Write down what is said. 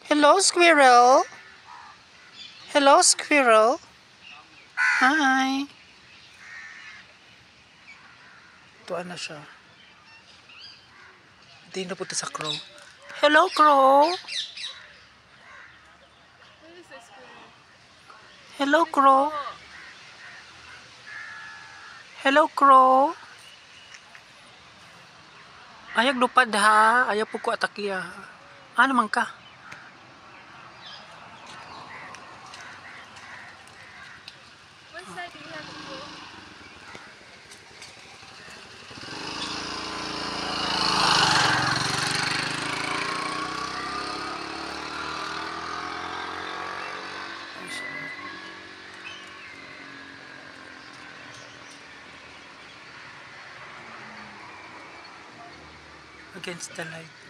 Hello, squirrel. Hello, squirrel. Hi. Tuwa na siya. Hindi na punta sa crow. Hello, crow. Hello, crow. Hello, crow. Ayag lupad ha. Ayaw po ko atakiya. Ano man ka? What side do you have to go? Against the light.